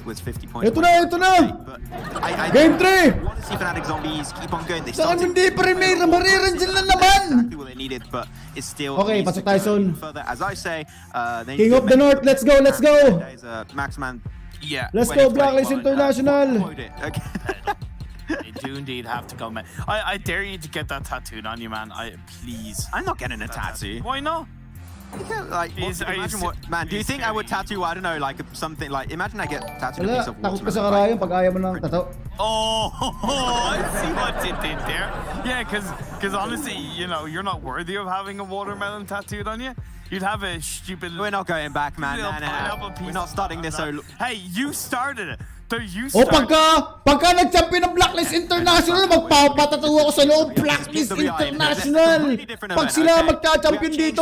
with 50 points. Ito na! Game 3! Want to see Fnatic zombies keep on going. They Saan started hindi pa rin may mariran dyan na naman! exactly what they needed, but it's still Okay, pasok tayo soon. further. As I say, King of the North, let's go! Maxman. Yeah. Let's go, Blacklist International! Okay. They do indeed have to go, man. I dare you to get that tattooed on you, man. Please. I'm not getting a tattoo. Why not? Like, imagine what, man, do you think I would tattoo, I don't know, like something like, imagine I get tattooed a piece of Takot ka sa watermelon. karayong pag ayaw mo ng tato. Oh, I see what you did there. Yeah, because honestly, you know, you're not worthy of having a watermelon tattooed on you. You'd have a stupid... We're not going back, man. pineapple Nah. piece We're not starting this so... Hey, you started it. O pagka nag-champion ng Blacklist International, magpapatatuwa ako sa loob, Blacklist International! Pag sila magka-champion dito,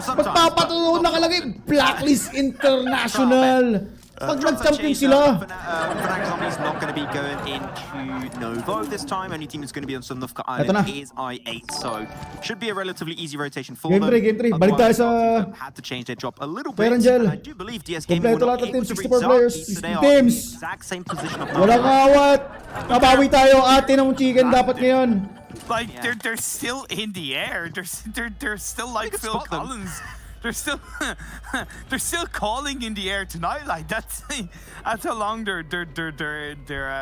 magpapatuwa nakalagay, Blacklist International! Pag nag-champion sila. Fnatic Zombies not going to be going into Novo this time. Only team is going to be on Sundufka Island is I8, so should be a relatively easy rotation for them. Game 3. Balik tayo sa... Had to change their job a little bit. Perangel. I do believe DS Gaming Kompleto will not lahat ng able team, to 64 players, result. 16 teams. Exact same position of Walang awat. Mabawi tayo, ate ng chicken dapat ngayon. Like they're still in the air. They're still like Phil Collins. They're still calling in the air tonight. Like that's how long they're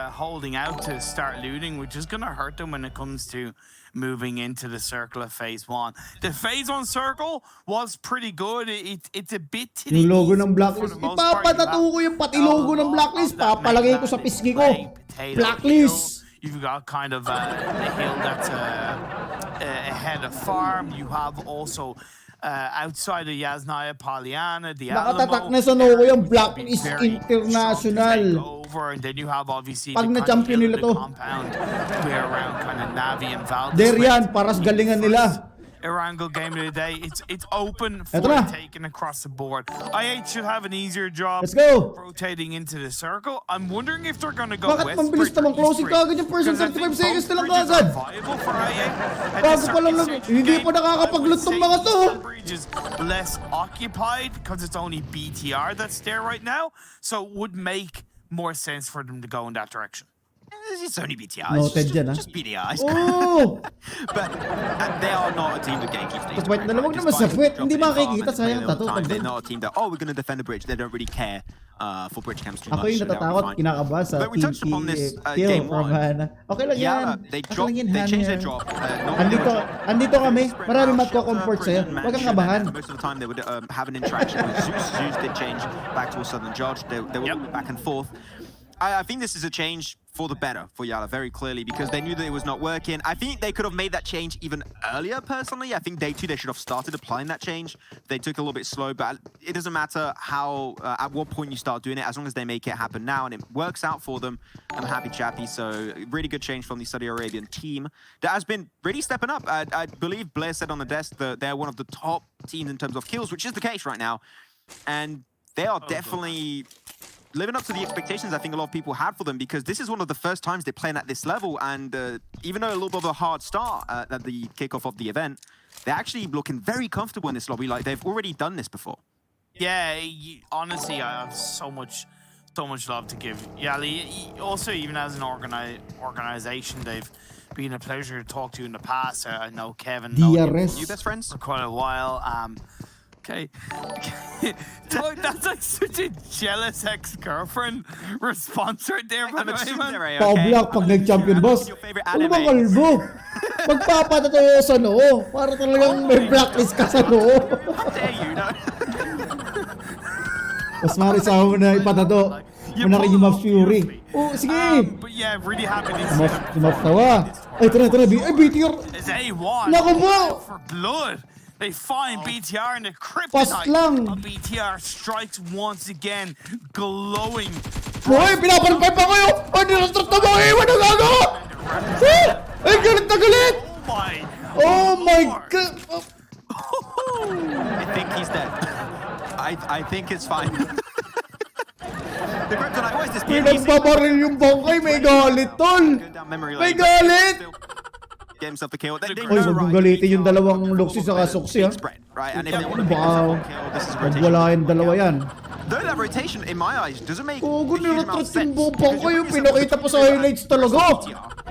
holding out to start looting, which is gonna hurt them when it comes to moving into the circle of phase 1. The phase 1 circle was pretty good. It's a bit to the Yung logo east ng Blacklist, for the most part. ipapatato ko yung pati logo ng Blacklist, papalagay ko sa pisngi ko. Blacklist! You've got kind of the hill that's ahead of farm. You have also outside of Yasnaya, Pollyanna, the Nakatatak Alamo. na sa logo yung Blacklist International. Over, and then you have obviously Pag na-champion nila to. compound where around kind of Navi and Valdez. Der yan, paras galingan nila. Erangel game of the day. It's open for Eto na. taking across the board. I8 should have an easier job Let's go. rotating into the circle. I'm wondering if they're going to go Bakit west mambilis bridge or naman east closing bridge. kagad yung person, 'Cause I think 75 seconds both na lang bridges kagad. are viable for I8. At Bago this pa lang early stage hindi game, pa nakakapag-loot I would tong say mga to. Eastern Bridge is less occupied because it's only BTR that's there right now. So it would make more sense for them to go in that direction. It's only BTR. Noted dyan, Just BTR. Oh! But they are not a team that gatekeeps these. Tapos wait na lang, huwag naman sa puwet. Hindi makikita, sayang tato. They're not a team that, oh, we're going to defend the bridge. They don't really care for bridge camps too much. Ako yung so that'll be natatakot, fine. kinakabahan sa But we touched upon this kill game from 1. Hana. Okay lang yan. Yala, they changed their job. Andito kami. Marami magko-comfort sa'yo. Huwag kang kabahan. Most of the time they would have an interaction with Zeus. Zeus did change back to a Southern Judge. They were back and forth. I think this is a change for the better for Yala, very clearly, because they knew that it was not working. I think they could have made that change even earlier, personally. I think day 2 they should have started applying that change. They took a little bit slow, but it doesn't matter how, at what point you start doing it, as long as they make it happen now, and it works out for them. I'm happy, chappy. So, really good change from the Saudi Arabian team that has been really stepping up. I believe Blair said on the desk that they're one of the top teams in terms of kills, which is the case right now. And they are definitely living up to the expectations I think a lot of people had for them, because this is one of the first times they're playing at this level, and even though a little bit of a hard start at the kickoff of the event, they're actually looking very comfortable in this lobby, like they've already done this before. Yeah, honestly, I have so much love to give Yali. Also, even as an organization, they've been a pleasure to talk to in the past. I know Kevin. DRS. You best friends? For quite a while. Okay. That's like such a jealous ex-girlfriend response right there, by the way, man. Pau-block pag nag-champion, boss. Ano bang kalbo? Magpapatato sa noo. Para talagang may blacklist ka sa noo. How dare you, no? Mas marisama mo na ipatato. Muna rin yung Mavs Fury. Oh, sige. But yeah, really happy to see them. Sumaptawa. Ay, tara. Ay, BTR. It's A1. Naku po! For blood. They find BTR in the Pas lang. kryptonite. BTR strikes once again, glowing. Boy, pinapalpay pa kayo! Ay, dinastrat na mga iwan ng gago! Ay, galit na galit! Oh my God! I think he's dead. I think it's fine. The kryptonite, what is this? Pinagbabaril yung bangkay, may galit, tol! May galit! Get himself the kill. Oy, huwag mong galitin yung dalawang Luxi sa Suksi, ha? Right, and if they want to Wow. kill, this is Wala yung dalawa yan. though that rotation, in my eyes, doesn't make Gogo, a huge amount of niratras sense. yung bopang ko yung pinakita pa sa highlights talaga.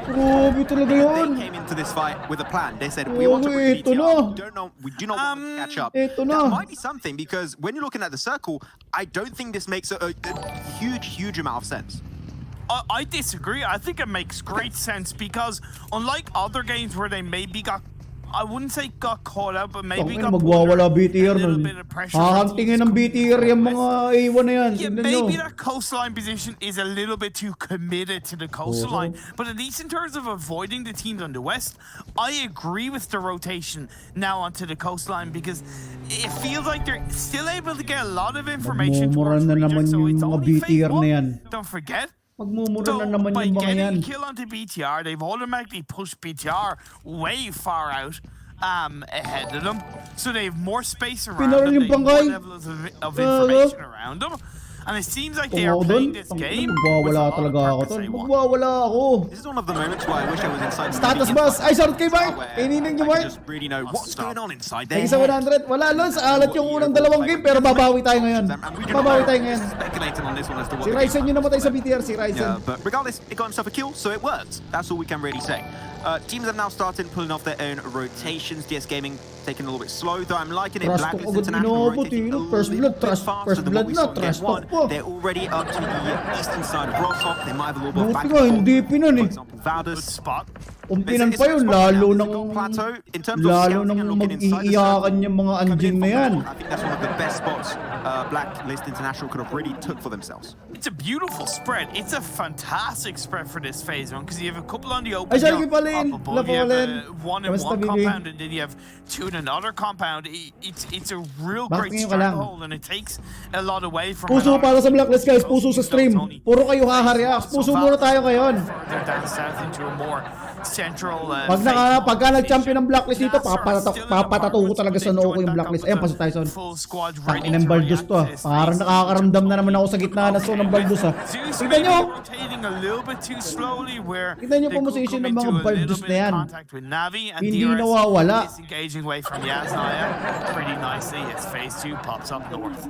Grabe talaga yun. They came into this fight with a plan. They said, we want to bring Ito na. BTR. We do not want to catch up. Ito That na. might be something, because when you're looking at the circle, I don't think this makes a huge amount of sense. I disagree. I think it makes great sense because unlike other games where they maybe I wouldn't say got caught out, but maybe got magwawala BTR a little nun. bit of pressure. on Hahantingin ng teams BTR yung mga A1 na yan. Yeah, Tignan nyo. maybe that coastline position is a little bit too committed to the coastline. But at least in terms of avoiding the teams on the west, I agree with the rotation now onto the coastline because it feels like they're still able to get a lot of information Magmumuran towards na region, naman so yung it's mga only phase BTR na yan. 1. Don't forget. Magmumura na So naman by yung mga yan. getting a kill onto BTR, they've automatically pushed BTR way far out ahead of them. So they have more space around Pinaral them. yung They have more bangkay. levels of information around them. And it seems like they are playing this game with a Magwawala lot of talaga ako purpose. tol. They want. Magwawala ako. This is one of the moments where I wish I was inside the Status movie bus. inside Ay, shoutout kay Mark. where Kainin niyo, I Mark. just really know what's going on inside there. Thank you sa 100. Wala, Lons. Alat yung unang dalawang game pero babawi tayo ngayon. Babawi tayo ngayon. Speculating on this one as to what Si the Ryzen game yung namatay sa BTR. Si Ryzen. Yeah, but regardless, it got himself a kill, so it worked. That's all we can really say. Teams have now started pulling off their own rotations. DS Gaming taking a little bit slow, though I'm liking it. Trash Blacklist talk agad International inabot, rotating eh. a First little blood, bit trash- faster first than blood what we na, saw in trash game one. talk pa. They're already up to the eastern side of Rostock. They might have a little bit of back Buti nga, and hindi forth. pinan eh. For example, Valdez. Good spot. Umpinan It's pa a yun, good spot lalo now. It's a nang good plateau. In terms of lalo scouting nang and looking inside the mag-iiyakan circle, yung mga coming in anjing from na the yan. north, I think that's one of the best spots Blacklist International could have really took for themselves. It's a beautiful spread. It's a fantastic spread for this phase one because you have a couple on the open. Ay, hill sorry, Palin. up above. You have Lapalin. one in Kamusta, one Bibi? compound, and then you have two in another compound. It's a real Bakit great ngayon ka lang? stronghold, and it takes a lot away from. Puso para sa Blacklist guys, puso sa stream. Puro kayo haha-react. Puso muna tayo ngayon. Further down south into a more central. Pagka nag-champion ng Blacklist dito, papatato ko talaga sa noo ko yung Blacklist. Ayan pa si Tyson. Full squad Tangin ng Baldos to ah. Parang nakakaramdam na naman ako sa gitna ng zone ng Baldos ah. Tignan nyo! Tignan nyo po position ng mga Baldos na yan. Hindi nawawala. Disengaging away from Yasnaya pretty nicely as phase 2 pops up north.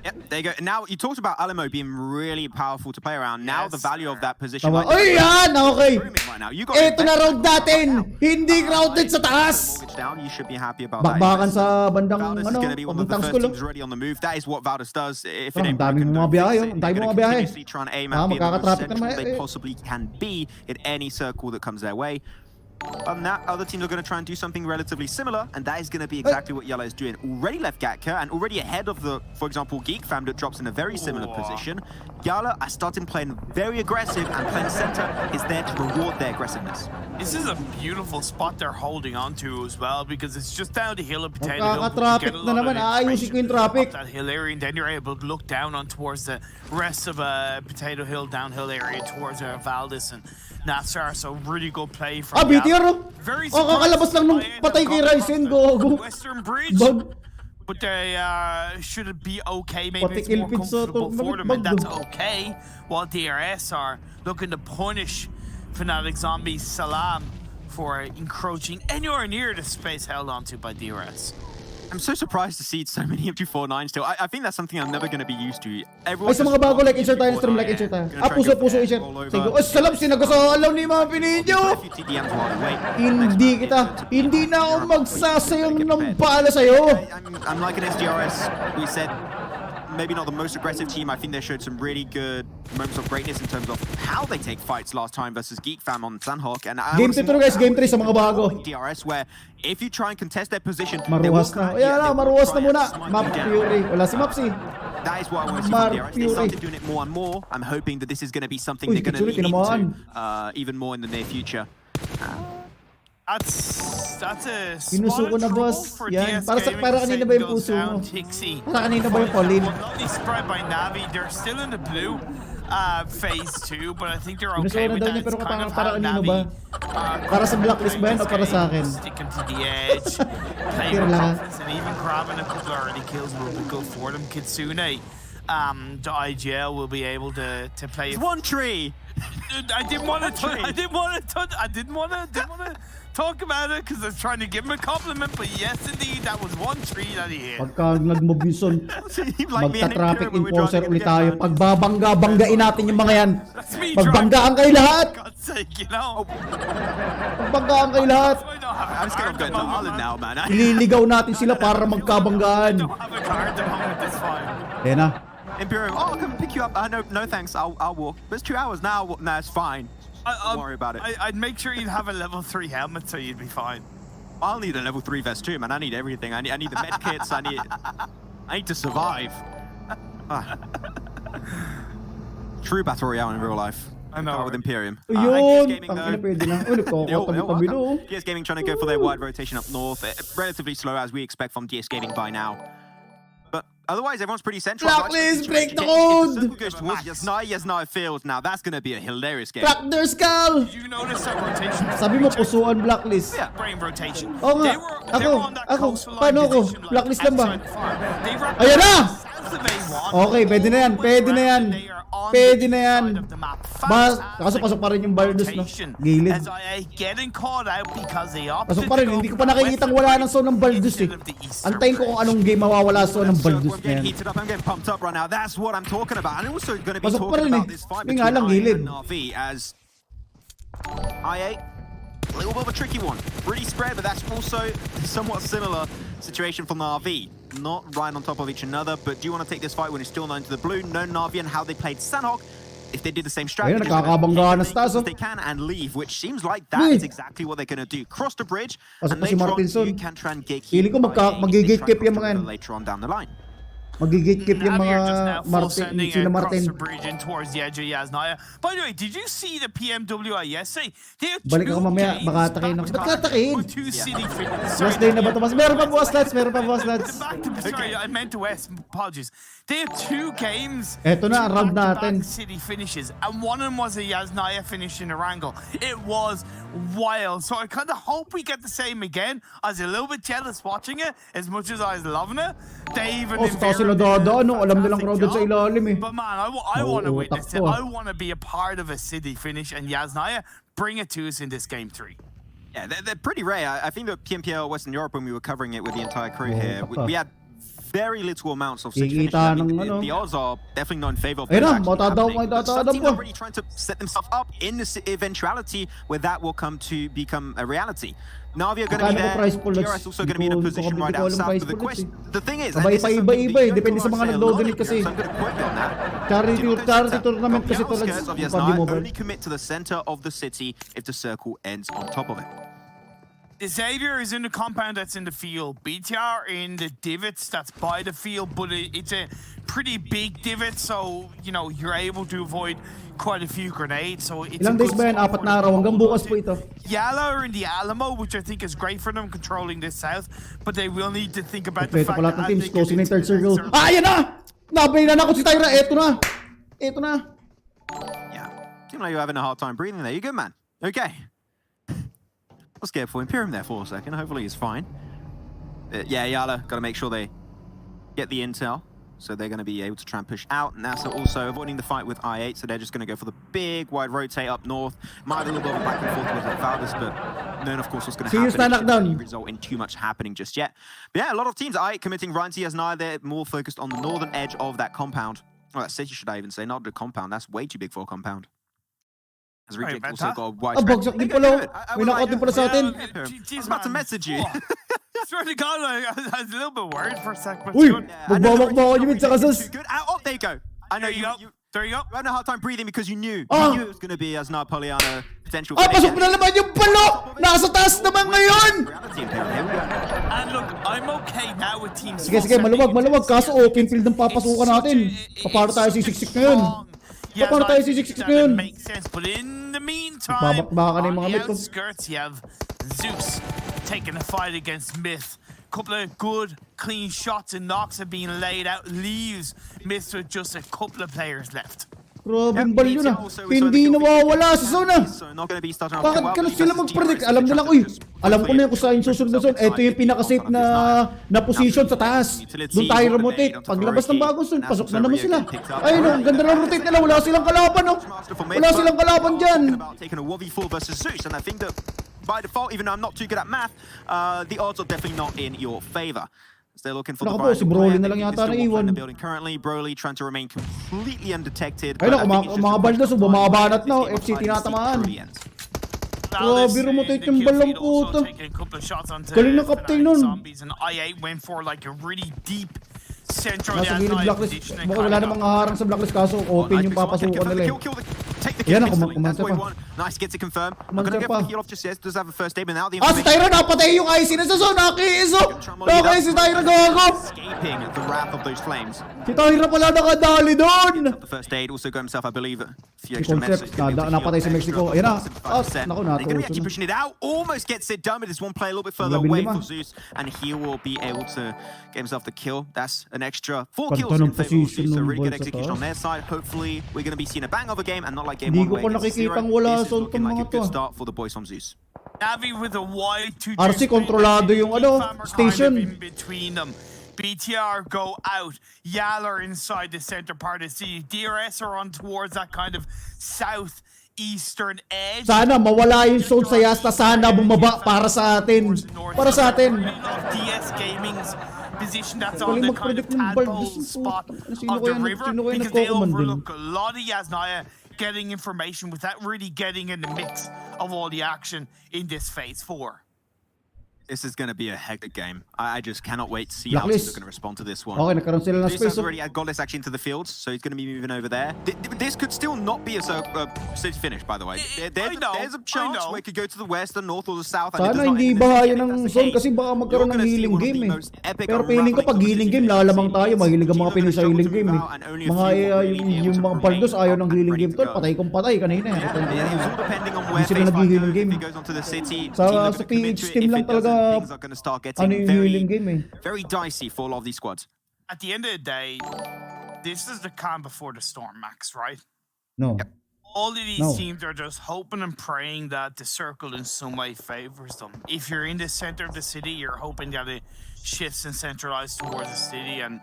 Yep, there you go. Now, you talked about Alamo being really powerful to play around. Now, Yes, the value of that position. Tama. Ay, yan! Okay. Right now. You got Ito na round natin! Hindi crowded sa taas! mortgage down. You should be happy about that. Bakbakan sa bandang Valdez is ano, going to be one of the papuntang first school. teams already on the move. That is what Valdez does. If it Ang ain't daming broken, mga don't biyahe, fix it. ang daming They're mga gonna biyahe. continuously try and aim at being the most magkaka-traffic na central naman. they possibly can be in any circle that comes their way. On that, other teams are going to try and do something relatively similar, and that is going to be exactly what Yala is doing. Already left Gatka, and already ahead of the, for example, Geek Fam that drops in a very similar position. Yala are starting playing very aggressive, and playing center is there to reward their aggressiveness. This is a beautiful spot they're holding on to as well because it's just down the hill of Potato Hill. Magkaka-traffic na naman. Aayusin ko yung traffic. Up that hill area, and then you're able to look down on towards the rest of Potato Hill downhill area towards Valdez and Nassar. So really good play from BTR oh! Very Kakalabas lang nung patay kay Ryzen. Go. Western Bridge. Bug. But they should be okay. Maybe Pati it's more Ilpid sa comfortable to- for them, and bug. that's okay. While DRS are looking to punish Fnatic Zombies Salam for encroaching anywhere near the space held onto by DRS. I'm so surprised to see so many of 249 still. I think that's something I'm never going to be used to. Ay, sa mga bago, like insert tayo stream, like insert tayo. Puso, insert. Sige, oh, salam, sinagasalaw ni mga pininyo! Hindi na ako magsasayang ng bala sa'yo! I'm liking SDRS. We said maybe not the most aggressive team. I think they showed some really good moments of greatness in terms of how they take fights last time versus Geek Fam on Sanhok. And Game 3 guys, game 3 sa mga bago. DRS where if you try and contest their position, Maruhas na. Ayan na, maruhas na muna. Map Fury. Wala si Mapsi. That is what I want to see from DRS. They started doing it more and more. I'm hoping that this is going to be something they're going to lean into even more in the near future. That's a Pinuso ko na, boss. Yan. Para kanina ba yung puso mo? Para kanina ba yung Pauline? Not spread by Navi. They're still in the blue phase 2, but I think they're okay Pinuso na with daw that. niya, pero It's kind of para how kanino Navi, ba? Para sa Blacklist ba yan o para sa akin? Sticking to the edge, playing Tira with lang. confidence, and even grabbing a couple of early kills will be good for them. Kitsune, the IGL will be able to play. It's one tree! I didn't want to talk about it because I was trying to give him a compliment, but yes, indeed, that was one tree that he hit. Pagka nag-move yun, son, magta-traffic enforcer ulit tayo. Pagbabangga-banggain natin yung mga yan. Pagbanggaan kayo lahat! God's sake, you know. Pagbanggaan kayo lahat! I'm scared of going to Ireland now, man. Ililigaw natin sila para magkabanggaan. I don't have a car at the moment, it's fine. Ayan na. Imperium, oh, I'll come pick you up. No thanks, I'll walk. It's 2 hours now. No, it's fine. Don't worry about it. I'd make sure you'd have a level 3 helmet so you'd be fine. I'll need a level 3 vest too, man. I need everything. I need the med kits. I need to survive. True battle royale in real life. I know. With Imperium. Yun! Tangina, pwede na. Uy, nagkakatabi-tabi no. DS Gaming trying to go for their wide rotation up north. Relatively slow as we expect from DS Gaming by now. But otherwise, everyone's pretty central. Blacklist, break the code! Goes towards Yasnaya Field. Now that's going to be a hilarious game. Crack their skull! Did you notice that rotation? Sabi mo, pusuan Blacklist. Yeah. Brain rotation. Oo nga. They were on that coastal line Paano ako? position, like, Blacklist lang ba? outside the farm. They wrapped Ayan na! around south of A1. Okay, pwede na yan. Pwede na yan. They are on Pwede the na yan. side of the map. Bas, Fast kaso as pasok pa rin yung Baldus, no? rotation. Gilid. As I getting caught out because they opted Pasok pa rin, to go hindi ko for pa the nakikitang western wala ng zone ng Baldus eh. instead of the eastern Antayin ko kung anong game mawawala sa zone ng Baldus I'm na yan. getting heated up. I'm getting pumped up right now. That's what I'm talking about. And also going to be Pasok pa talking rin about eh. this fight May between nga lang, I gilid. and RV as I8. A little bit of a tricky one. Really spread, but that's also somewhat similar situation for Na'Vi. Not right on top of each another, but do you want to take this fight when it's still known to the blue? No Na'Vi and how they played Sanhok. If they did the same strategy, Ayun, nakakabangga na stas, oh. they can and leave, which seems like that is exactly what they're going to do. Cross the bridge, Pasok and pa si later on, Martinson. you can try and gatekeep. Feeling ko magigate-keep yung mga yan. Later on down the line. Magigate-keep yung Javier just mga now full Martin, sending sila across Martin. the bridge in towards the edge of Yasnaya. By the way, did you see the PMWI yesterday? They had Balik ako mamaya, baka atakin ako. Ba't ka atakin? Last day na ba ito? Meron pa buwas lads, meron pa buwas lads. Sorry, I meant to West. Apologies. They have 2 games. Eto na, ang round natin. City finishes, and one of them was a Yasnaya finish in Erangel. It was wild. So I kind of hope we get the same again. I was a little bit jealous watching it, as much as I was loving it. They even Saka sila dadaan, no? Alam nilang crowded sa ilalim eh. But man, I want to witness it. takbo. I want to be a part of a city finish, and Yasnaya, bring it to us in this game 3. Yeah, they're pretty rare. I think that PMPL Western Europe, when we were covering it with the entire crew here, we had very little amounts of city finishes. I mean, the odds are definitely not in favor of Ayun na, those actually matadaw happening. kayo, But some tatadam teams po. are already trying to set themselves up in the eventuality where that will come to become a reality. Na'Vi are going to be Magkano ko price pool, there. Lats? GRS also going to be in a Hindi ko position right alam outside. price But the pool, question, Lats, the thing is, Sabay and this is something paiba-iba that eh, you depende don't sa mga say a nagload lot ulit of kasi. years, so I'm going to quote you on that. Charity tournament kasi From to the lads. outskirts of PUBG Yasnaya, Mobile. only commit to the center of the city if the circle ends on top of it. Xavier is in the compound that's in the field. BTR in the divots that's by the field, but it's a pretty big divot, so you know you're able to avoid quite a few grenades. So it's Ilang a days good ba yan? spot 4 for na araw. Hanggang bukas po ito. Yala are in the Alamo, which I think is great for them controlling this south, but they will need to think about the Ito fact pala that ng teams as they closing get na yung third into the circle. next Ah, ayan na! Nabayanan ako si Tyra. Eto na. Eto na. Yeah, seem like you're having a hard time breathing there. You good, man? Okay. I was scared for Imperium there for a second. Hopefully he's fine. Yeah, Yala, got to make sure they get the intel. So they're going to be able to try and push out. And that's also avoiding the fight with I8. So they're just going to go for the big wide rotate up north. Might have a little bit of a back and forth with Valdez, but then of course what's going to happen Serious shouldn't knockdown. really result in too much happening just yet. But yeah, a lot of teams I8 committing Ryan as now. They're more focused on the northern edge of that compound. Oh, that city should I even say, not the compound. That's way too big for a compound. As Reject also got a wide Ah, bagsak din pala. May knockout din pala sa atin. I was about to message you. Swear to God, I was a little bit worried for a sec, but Uy! good. Magbawak mo ako yung sa kasas. Good. Oh, there you go. I know There you go. There you go. You had a hard time breathing because you knew. Ah. You knew it was going to be as Napoleano potential. Ah, pasok na naman yung palo! Nasa taas naman ngayon! Reality Imperium. Here we go. And look, I'm okay now with teams. Sige, sige, maluwag. Kaso open field ang papasukan natin. Paano tayo sisiksik ngayon? Paano tayo sisiksik ngayon? Makes sense, but in the meantime, Magbabaka na yung mga on mid the ko. outskirts, you have Zeus taking a fight against Myth. Couple of good, clean shots and knocks have been laid out. Leaves Myth with just a couple of players left. Grabing bal yun Hindi nawawala sa zona. Bakit ka na sila mag-predict? Alam nilang, uy, alam ko na yung kung saan yung susunod na zone. Ito yung pinaka-safe na position sa taas. Doon tayo rotate. Paglabas ng bagong zone, pasok na naman sila. Ayun ang ganda ng rotate nila. Wala silang kalaban, Wala silang kalaban dyan. By default, even though I'm not too good at math, the odds are definitely not in your favor. They're looking for the Naku po, si Broly na lang yata na iwan. Currently, Broly trying to remain completely undetected. Ayun ako, mga baldos, bumabanat na, FC tinatamaan. Grabe, rotate yung balang puta. Galing na captain nun. Nasa gilid Blacklist. Baka wala namang harang sa Blacklist kaso open yung papasukan nila Yan ako, kumanta pa. Nice, gets it confirmed. I'm gonna go for the heal off just yet. Does have a first aid, but now the si Tyra napatay yung IC na sa zone. Nakiiso. Nakay si Tyra gago. Escaping the wrath of those flames. Si Tyra pala nakadali doon. The first aid also got himself, I believe, a few Si extra Concept, meds. napatay si Mexico. Ayan na. Naku, They're going to be actually natuso na. pushing it out. Almost gets it done, but there's one player a little bit further away for Zeus, and he will be able to get himself the kill. That's an extra 4 kills in favor of Zeus, so really good execution on their side. Hopefully, we're going to be seeing a bang of a game and not like game 1 where it's 0. This is looking like a good start for the boys from Zeus. Navi with a wide to RC kontrolado yung station. in between them. BTR go out. Yala inside the center part of the city. DRS are on towards that kind of southeastern edge. Sana mawala yung zone sa Yasta. Sana bumaba para sa atin. Para sa atin. DS Gaming's position that's Galing on the kind of mag-predict ng tadpole Baldos. spot Sino of the kaya river because they nagko-command dun? overlook a lot of Yasnaya getting information without really getting in the mix of all the action in this phase 4. This is going to be a hectic game. I just cannot wait to see how Blacklist. they're going to respond to this one. Okay, nagkaroon sila ng Zeus space. has already got this actually into the fields, so he's going to be moving over there. This could still not be a city finish, by the way. There's a chance where it could go to the west, the north, or the south. Sana hindi bahaya ng zone kasi baka magkaroon ng healing game Pero feeling ko pag healing game, lalamang tayo. Mahilig ang mga Pinoy sa healing game Mga yung mga Baldos ayaw ng healing game. Tol, patay kong patay kanina. Hindi sila nag-healing game. Sa PH team lang talaga ano yung healing game Very dicey for a lot of these squads. At the end of the day, this is the calm before the storm, Max, right? No. All of these teams are just hoping and praying that the circle in some way favors them. If you're in the center of the city, you're hoping that it shifts and centralizes towards the city. And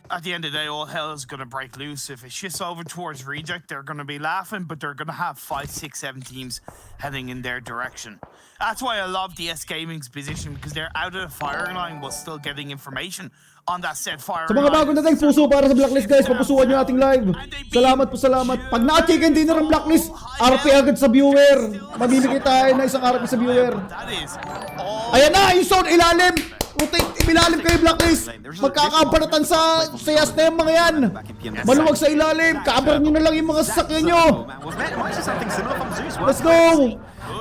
at the end of the day, all hell is going to break loose. If it shifts over towards Reject, they're going to be laughing, but they're going to have 5, 6, 7 teams heading in their direction. That's why I love DS Gaming's position, because they're out of the firing line while still getting information on that set firing line. Sa mga bagong dating puso para sa Blacklist guys, papusuan nyo ating live. Salamat po, salamat. Pag naka-chicken dinner ang Blacklist, RP agad sa viewer. Mamimigay tayo na isang RP sa viewer. Ayan na, yung zone ilalim. Ilalim kayo Blacklist. Magkakabanatan sa Yasta yung mga yan. Maluwag sa ilalim. Cover nyo na lang yung mga sasakyan nyo. Let's go.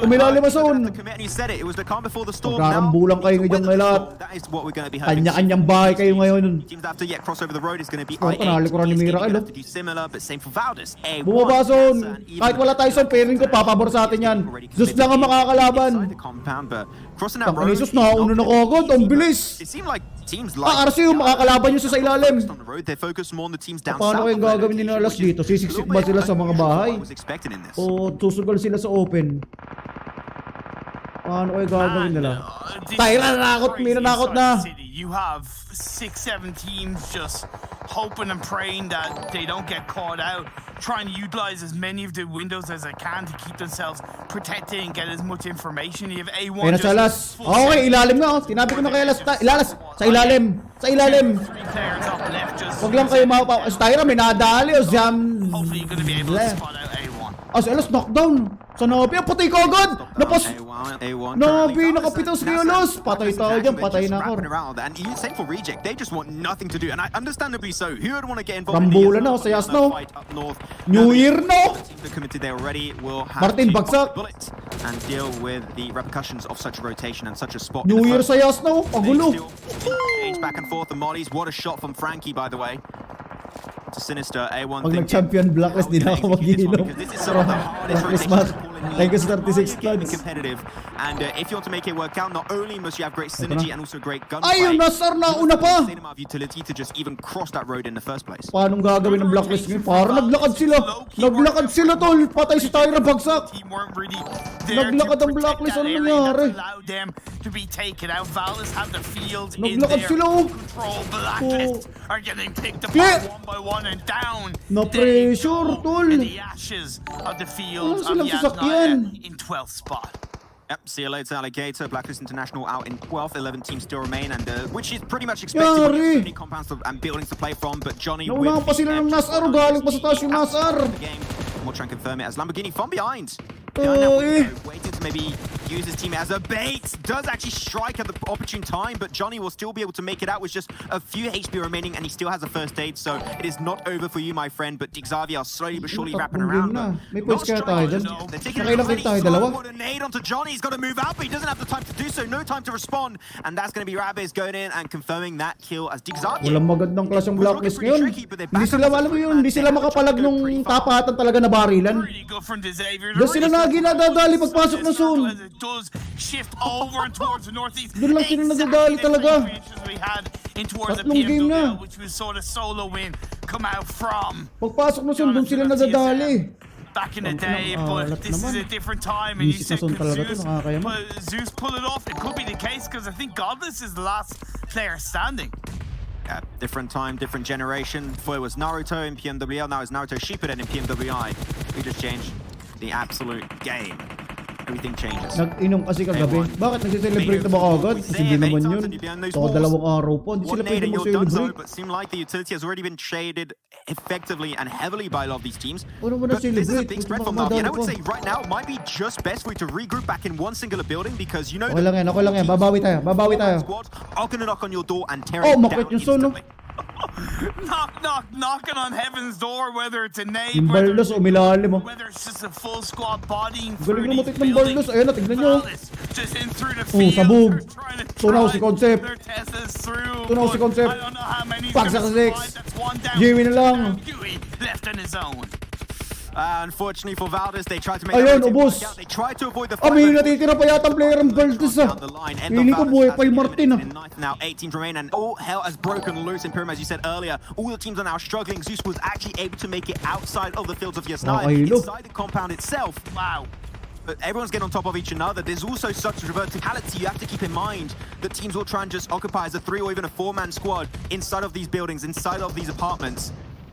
Umilalim ang zone. Magkakambulang kayo ngayon ng lahat. Kanya-kanyang bahay kayo ngayon. Panalikuran ni Miracle. Bumaba zone. Kahit wala tayo zone, pairing ko, papabor sa atin yan. Zeus lang ang makakalaban. Tangin ni Zeus, nakauna na kagad. Ang bilis. RC yung makakalaban nyo sa ilalim. Paano kayong gagawin nila alas dito? Sisiksik ba sila sa mga bahay? O susugal sila sa open? Paano kayo gagawin nila? Tyra nanakot, may nanakot na. You have 6, 7 teams just hoping and praying that they don't get caught out, trying to utilize as many of the windows as they can to keep themselves protected and get as much information. You have A1 ayun na sa Alas. Okay, ilalim na. Tinabi ko na kay Alas. Ilalas. Sa ilalim. Sa ilalim. Huwag lang kayo mapapaw. Tyra may nadali. O Jam. Hopefully you're going to be able to spot out A1. Si Alas knockdown. Sa Nabi, patay ka agad! Nabi, nakapitas kay Alas! Patay tayo dyan, patay na ako. And same for Reject, they just want nothing to do, and understandably so. Who would want to get involved Rambulan na, sa Yasno. New Year no! Martin, bagsak! And deal with the repercussions of such a rotation and such a spot. New Year sa Yasno, pagulo! Back and forth, the mollies. What a shot from Frankie, by the way. To Sinister, A1. Pag nag-champion Blacklist, di na ako mag-iinom. Blacklist match. Thank you sa 36 keeping floods. competitive. And if you want to make it work out, not only must you have great synergy and also great gunplay. Ay, yung Nasar na una pa! Same amount of utility to just even cross that road in the first place. Paano gagawin ng Blacklist ngayon? Para naglakad sila. Naglakad sila, tol. Patay si Tyra, bagsak. Naglakad ang Blacklist. Ano nangyari? Naglakad sila, oh. Na-pressure, tol. Wala silang sasakyan. Yep, see you later, Alligator. Blacklist International out in 12th. 11 teams still remain, and which is pretty much expected when you have so many compounds and buildings to play from. But Johnny Naunahan pa sila ng Nasar. Galing pa sa taas yung Nasar. We'll try and confirm it as Lamborghini from behind. Waiting to maybe use his team as a bait. Does actually strike at the opportune time, but Johnny will still be able to make it out with just a few HP remaining, and he still has a first aid, so it is not over for you, my friend. But Xavier are slowly but surely wrapping around. May points kaya tayo dyan. Nakailang kill tayo, dalawa. A nade onto Johnny. He's got to move out, but he doesn't have the time to do so. No time to respond, and that's going to be Rabes going in and confirming that kill as Xavier. Walang magandang clash yung Blacklist ngayon. Hindi sila, alam mo yun, hindi sila makapalag nung tapatan talaga na barilan. Doon sila na ginadadali pagpasok ng zone. Doon lang sila nadadali talaga. Tatlong game na. Pagpasok ng zone, doon sila nadadali. Back in the day, but this is a different time, and you said Zeus pull it off. It could be the case because I think Godless is the last player standing. Yeah, different time, different generation. Before it was Naruto in PMWL, now it's Naruto Shippuden in PMWI. We just changed the absolute game. Everything changes. Nag-inom kasi kagabi. Bakit nagse-celebrate na ba agad? Kasi hindi naman yun. So, 2 araw po. Hindi sila pwede mag-celebrate. But seem like the utility has already been traded effectively and heavily by a lot of these teams. Ano ba But this is a na-celebrate? big spread from Navi, and I would say right now it might be just best for you to regroup back in one singular building because you know Okay lang yan. Babawi tayo. squads are gonna knock on your door and tear Oh, it down makit yung zone, no? instantly. Knocking on heaven's door, whether it's a nade, Yung Barlos, umilalim, oh. whether it's just a full squad bodying Galing through lumatik these ng Barlos. buildings. Ayun na, tignan nyo. Just in through the Oh, field. sabog. They're trying to Tunaw si drive Concept. their Teslas through, Tunaw si but Concept. I don't know how many's Pagsak gonna sa 6. survive. That's one down. Jimmy na lang. Dewey left on his own. Unfortunately for Valdez, they tried to make Ayun, that routine ubos. work out. They tried to avoid the Ah, fight, may but natitira pa yata ang player ng Valdez, ah. down the line. End Feeling of ko Valdez buhay has pa yung been Martin, eliminated in ninth now. 8 teams remain, and all hell has broken loose in Pyramid, as you said earlier. All the teams are now struggling. Zeus was actually able to make it outside of the fields of Yasnaya, inside the compound itself. Wow. But everyone's getting on top of each another. There's also such verticality. You have to keep in mind that teams will try and just occupy as a 3 or even a 4-man squad inside of these buildings, inside of these apartments.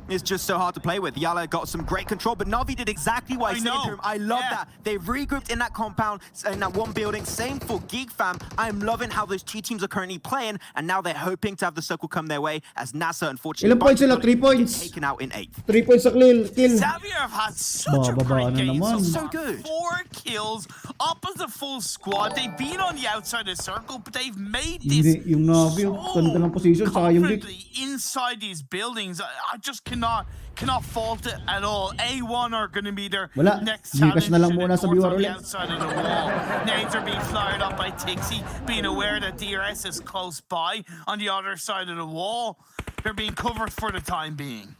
It's just so hard to play with. Yala got some great control, but Navi did exactly what I said to him. I love that. They regrouped in that compound, in that one building. Same for Geek Fam. I'm loving how those two teams are currently playing, and now they're hoping to have the circle come their way, as NASA, unfortunately, Ilang points sila? 3 points. taken out in 8th. 3 points sa kill. Xavier have had such a Bababa great na game naman. so So good. 4 kills up as a full squad. They've been on the outside of the circle, but they've made this Hindi, yung Navi, yung ganda ng position, saka yung Geek. confidently inside these buildings. I just cannot fault it at all. A1 are going to be their Wala. next Gcash challenge na lang to the muna sa north viewer on the ulit. outside of the wall. Nades are being fired up by Tixie, being aware that DRS is close by on the other side of the wall. They're being covered for the time being.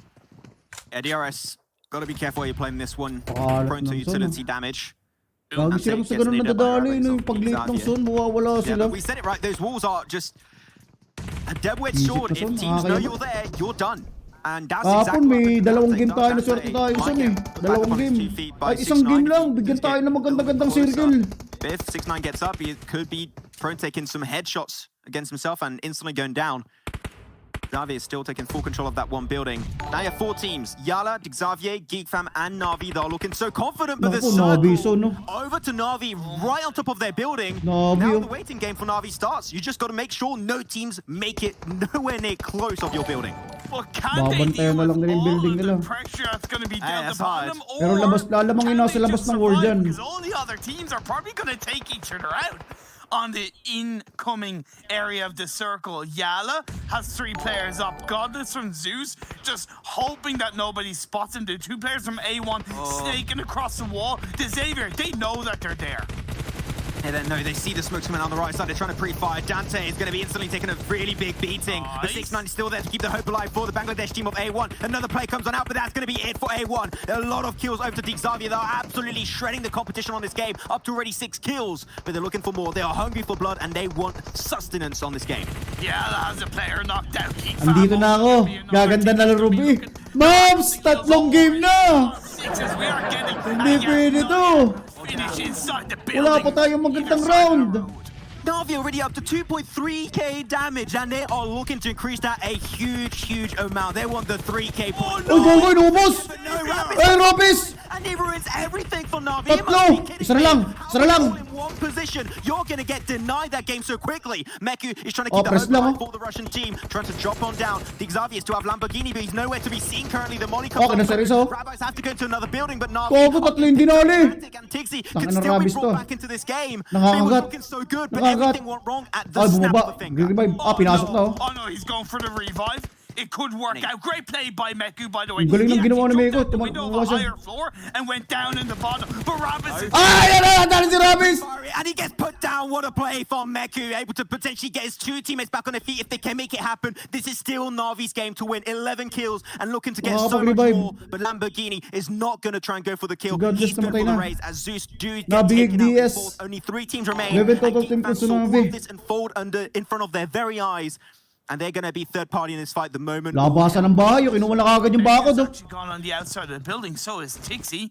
Yeah, DRS, got to be careful while you're playing this one. Pakalat Prone to ng utility zone, damage. Lagi sila sa ganun nadadali, no? Yung pag-late ng zone, mawawala Yeah, sila. but we said it right. Those walls are just a dead-wedged Isip sword. na zone, If teams know nakakaya. you're there, you're done. And that's Kahapon exactly may what dalawang they've game done. tayo na That's swerte it. tayo Might son get eh. back Dalawang up on his game. 2 feet by Ay, isang 6ix9ine. game lang. Bigyan Just tayo get ng maganda-gandang a little circle. closer. If 6ix9ine gets up, he could be prone taking some headshots against himself and instantly going down. Xavier is still taking full control of that one building. Now you have 4 teams. Yala, Xavier, Geekfam, and Navi. They're looking so confident, but the Naku, circle Navi, so no. over to Navi right on top of their building. Navi, Now oh. the waiting game for Navi starts. You just got to make sure no teams make it nowhere near close of your building. Well, can they Babantayan deal na lang with nila yung all building of nila. the pressure that's going to be dealt that's upon hard. them? Pero Or lalamangin can na they sa labas just ng war survive? dyan. Because all the other teams are probably going to take each other out on the incoming area of the circle. Yala has 3 players up. Godless from Zeus, just hoping that nobody spots him. The 2 players from A1 snaking across the wall. The Xavier, they know that they're there. And then, no, they see the smokes coming on the right side. They're trying to pre-fire. Dante is going to be instantly taking a really big beating. But 6-9 is still there to keep the hope alive for the Bangladesh team of A1. Another play comes on out, but that's going to be it for A1. A lot of kills over to Xavier. They are absolutely shredding the competition on this game, up to already 6 kills. But they're looking for more. They are hungry for blood, and they want sustenance on this game. Yala has a player knocked out. Andito na ako. Gaganda na laro, B. Mobs! Tatlong game na! Hindi pwede to. Wala pa tayong magandang round. Na'Vi already up to 2.3k damage, and they are looking to increase that a huge amount. They want the 3k point. Oh, go, inubos! But no, Rapid. Ay, Robis! And he ruins everything for Na'Vi. Tatlo! Isa na lang! Isa na lang! In one position, you're going to get denied that game so quickly. Meku is trying to Oh, keep the press hope lang, alive for the Russian team, trying to drop on down. The Xavier is to have Lamborghini, but he's nowhere to be seen currently. The Molly comes Okay, seryoso? Rabbis have to go to another building, but Na'Vi Kogo, tatlo yung dinali. and Tixi Tangina can still be Rabbis brought to. back into this game. They Nakakagat. were looking so good, but Nakakagat. everything went wrong at the Ay, snap bumaba. of the finger. Revive. Ah, pinasok na, oh. Oh no, he's going for the revive. It could work out. Great play by Meku, by the way. Ang galing ng He ginawa actually ni jumped out Meku. the window of Tumakbo a siya. higher floor and went down in the bottom. But Rabbis is... Ay, nadali si Robis! And he gets put down. What a play from Meku, able to potentially get his 2 teammates back on their feet if they can make it happen. This is still Na'Vi's game to win. 11 kills and looking to get so much Revive. more. But Lamborghini is not going to try and go for the kill. God, He's just going for namatay the na. raise as Zeus do get Nabig taken out in DS. fourth. Only 3 teams remain. 11 total And team Geek kills fans saw na all Na'Vi. of this unfold in front of their very eyes. And they're going to be third party in this fight the moment. Labasan ng bayo. Kinuha na kagad yung bakod. Meku's Oh. actually gone on the outside of the building, so is Tixi.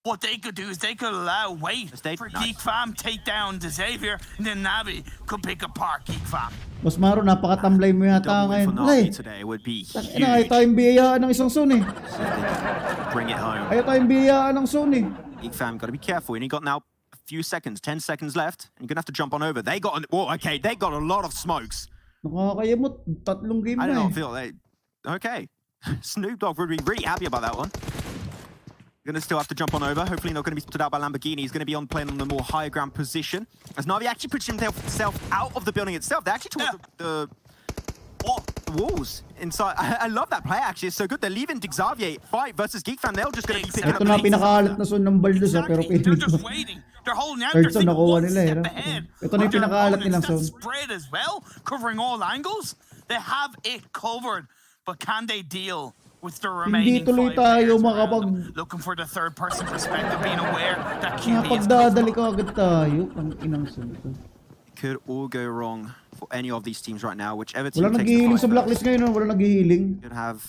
What they could do is they could allow wait for Geek Fam take down the Xavier, and then Navi could pick apart Geek Fam. Mas Maro, napakatamlay mo yata Double win ngayon. for Ay, Na'Vi today would be huge. ayaw tayong biyayaan ng isang zone eh. Bring it home. Ayaw tayong biyayaan ng zone eh. Geek fam, got to be careful. And you got now a few seconds, 10 seconds left. And you're going to have to jump on over. They got, okay, they got a lot of smokes. Nakakayamot. Tatlong game I na don't eh. feel they, okay. Snoop Dogg would be really happy about that one. Going to still have to jump on over. Hopefully not going to be stood out by Lamborghini. He's going to be on playing on the more higher ground position. As Na'Vi actually puts himself out of the building itself. They're actually towards the walls inside. I love that play actually. It's so good. They're leaving Xavier fight versus Geek Fan. They're just going to be picking up Ito na the pinakaalat na zone ng Baldos ah, pero They're pinig just mo. waiting. They're holding out. Third They're zone thinking nakuha one nila eh. step no? ahead. Ito na yung Their pinakaalat opponents nilang that zone. spread as well, covering all angles. They have it covered, but can they deal with the remaining Hindi tuloy 5 tayo players around makapag... them? Looking for the third person perspective, being aware that QB is Napagdadali ka agad tayo. Ang inang zone to. Could all go wrong for any of these teams right now. Whichever team Wala takes the naghihiling fight sa Blacklist first, ngayon. No? Wala naghihiling. could have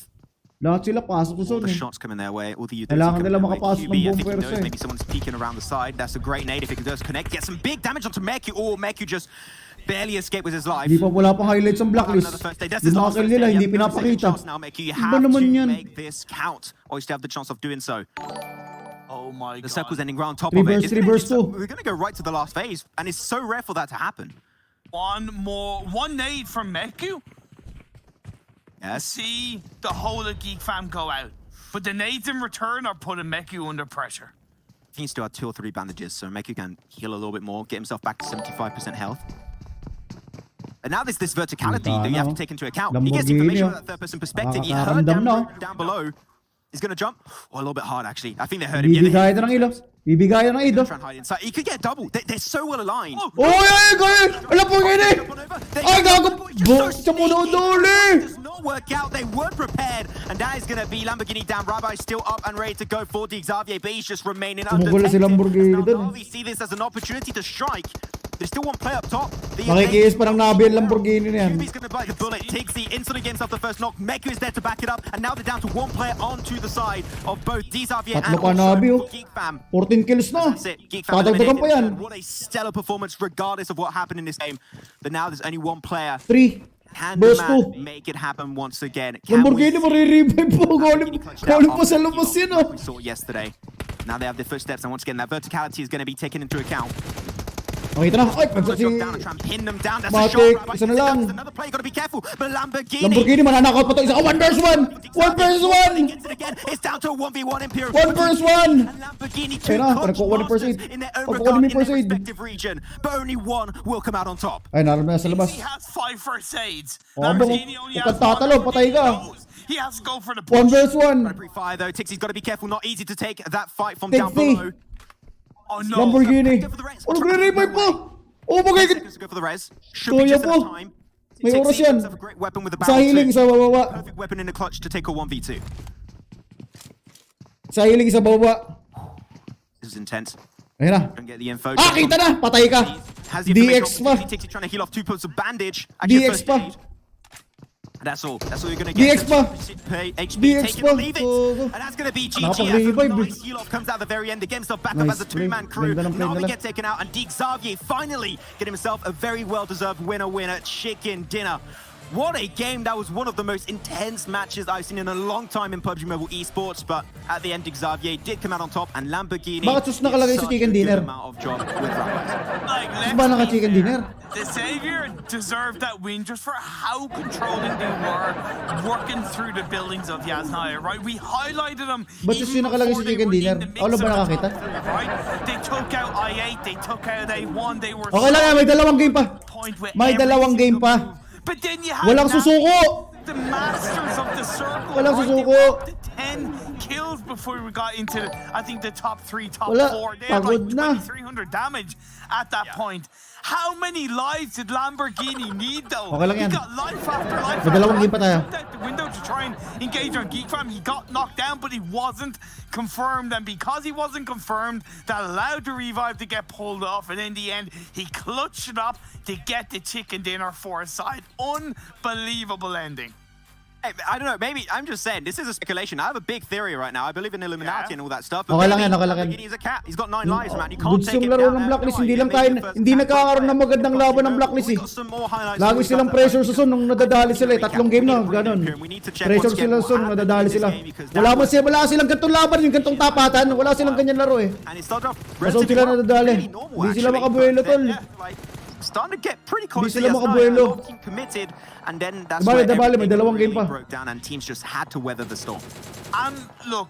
Lahat sila pasok all sa the zone eh. shots coming their way, all the utility Kailangan coming nila their way. makapasok QB, ng I think buong he knows pwersa eh. maybe someone's peeking around the side. That's a great nade if he can just connect. Get some big damage onto Meku. Oh, Meku just barely escaped with his life. Hindi pa wala pang highlights ang Blacklist. Another first day. That's Yung his mga last kill first nila, day. hindi You have no second pinapakita. chance now, Meku. You Ano ba have naman to yan? make this count, or you still have the chance of doing so. Oh my The god. circle's ending right on top of Reverse, it. Isn't it? reverse It's- too. We're going to go right to the last phase, and it's so rare for that to happen. One nade from Meku. Yes. See the whole of Geek Fam go out. But the nades in return are putting Meku under pressure. He needs to have 2 or 3 bandages, so Meku can heal a little bit more, get himself back to 75% health. And now there's this verticality that you have to take into account. He gets information from that third-person perspective. He heard down below. He's going to jump. Oh, a little bit hard, actually. I think they heard him. Bibigay na ng ilo. Bibigay na ng ilo. Try and hide inside. He could get double. They're so well aligned. Oh, ay, gawin! Alam po gini! Ay, gago! Sa mo na duli! Does not work out. They weren't prepared. And that is going to be Lamborghini down. Rabbi still up and ready to go for Xavier, but he's just remaining Tumugol na si Lamborghini dun. Na'Vi see this as an opportunity to strike. There's still one play up top. Makikiyis pa ng Nabi ang Lamborghini na yan. QB's going to bite the bullet. Takes the instantly against off the first knock. Meku is there to back it up. And now they're down to one player onto the side of both Xavier and Tatlo pa Nabi, oh. Geek Fam. 14 kills na. That's it. Geek Fam Padagdagan pa yan. eliminated. What a stellar performance regardless of what happened in this game. But now there's only one player. 3. Can the Burst man 2. make it happen once again? Can Lamborghini marirevive po. Galing pa sa labas yun, oh. We saw yesterday. Now they have their footsteps, and once again, that verticality is going to be taken into account. Makita na. Ay, pagsa si Down and try and pin them down. That's a Matic. shot. Isa na lang. Another play. Got to be careful. But Lamborghini. Lamborghini mananakaut pa to. Isa. Oh, 1 versus 1. 1 versus 1. Gets it again. It's down to a 1v1 Imperial. 1 versus 1. And Lamborghini two Ayun na, clutch pagkukuha ni First masters Aid. in their own Pagkukuha regard ni in First their Aid. respective region. But only one will come out on top. Ay, naroon na sa labas. He has 5 first aids. Oh, Lamborghini only has huwag kang tatalo, patay ka. He has to go for the 1 push. versus 1. Pre-fire though. Tixie's got to be careful. Not easy to take that fight from Tixie. down below. Oh no. Lamborghini. Go for the res. Oh, nagre-revive pa! Oh, bagay! 10 seconds to go for the res. Should be Kaya just po. enough time. May Takes oras the yan. of a great weapon with the Sa barrel healing, too. isa bababa. Perfect weapon in the clutch to take a 1v2. Sa healing, isa bababa. This is intense. Ayun na. Don't get the info. Ah, kita na! Patay ka! Has the DX pa. He takes it trying to heal off 2 points of bandage. Actually, DX first pa. aid. That's all. That's all you're going to get. DX pa. HP, DX take it pa. or leave it. Oh. And that's going to be GG. Nakapag-revive. As a nice heal off comes out at the very end to get himself back up Nice as a two-man play. crew. Ganda ng play Navi nila. get taken out and Deke Xavier finally get himself a very well-deserved winner. Chicken dinner. What a game. That was one of the most intense matches I've seen in a long time in PUBG Mobile esports. But at the end, Xavier did come out on top and Lamborghini Bakit sus nakalagay sa did such chicken a good dinner? amount of job with Rapid. Like, Ba naka-chicken dinner? The Savior deserved that win just for how controlling they were working through the buildings of Yasnaya, right? We highlighted them. Ba't even yung nakalagay before sa they chicken were in dinner? the mix Ako lang ba of the nakakita? top three, right? They took out I8, they took out A1, they were Okay lang yan, may dalawang game pa. point with May every dalawang game single pa. move. But then you had Walang Navi, susuko! the masters of the circle. Walang right? susuko. They were up to 10 kills before we got into, I think, the top 3, top Wala. 4. They had like Pagod na. 2,300 damage at that point. How many lives did Lamborghini need though? Okay lang yan. He got life after life. May dalawang game pa tayo. Jumped out the window to try and engage on Geek Fam. He got knocked down, but he wasn't confirmed. And because he wasn't confirmed, that allowed the revive to get pulled off. And in the end, he clutched it up to get the chicken dinner for his side. Unbelievable ending. I don't know, maybe, I'm just saying, this is a speculation. I have a big theory right now. I believe in Illuminati and all that stuff. Okay lang yan, okay lang yan. He's a cat. He's got 9 lives, man. You can't Goods take yung him laro down. ng Blacklist, hindi lang tayo, hindi nagkakaroon ng magandang laban ng Blacklist eh. Lagi silang pressure sa zone nung nadadali sila eh. 3 game na, ganun. Pressure sila sa zone nung nadadali sila. Wala silang gantong laban, yung gantong tapatan. Wala silang ganyan laro eh. Kasi sila nadadali. Hindi sila makabuelo, tol. Starting to get pretty close Hindi to sila makabuelo. committed, and then that's Dabali, where dabali, may everything dalawang game really pa. broke down and teams just had to weather the storm. Look,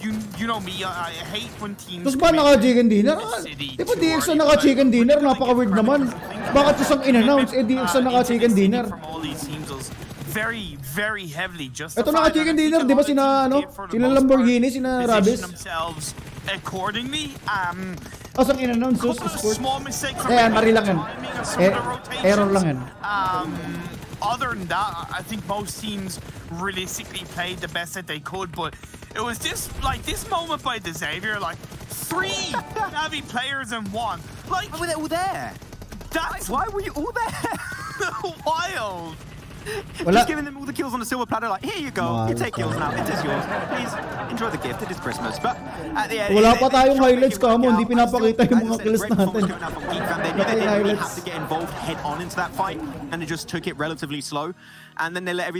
you know me, I hate when teams. Tapos ba naka-chicken dinner? Di ba DX na naka-chicken dinner? Napaka-weird naman. Bakit isang in-announce, eh DX na naka-chicken dinner? Very, very heavily just. Ito naka-chicken dinner, di ba sina, ano? Sina Lamborghini, sina Rabis? themselves accordingly. Asang in-announce, sus, Couple of sport. small mistakes. Eh, mali lang yan. timing of some of the rotations. Error lang yan. Other than that, I think most teams realistically played the best that they could, but it was this moment by the Xavier, like 3 Navi players in 1. Like, Why were they all there? that's Why were you all there? wild. Wala. Just giving them all the kills on the silver platter, like, here you go, you take kills now, it is yours. Please enjoy the gift, it is Christmas. But at the end, Wala pa tayong highlights ka mo, hindi pinapakita yung mga kills natin. They Patay didn't really highlights. have to get involved head on into that fight, and they just took it relatively slow, and then they let everything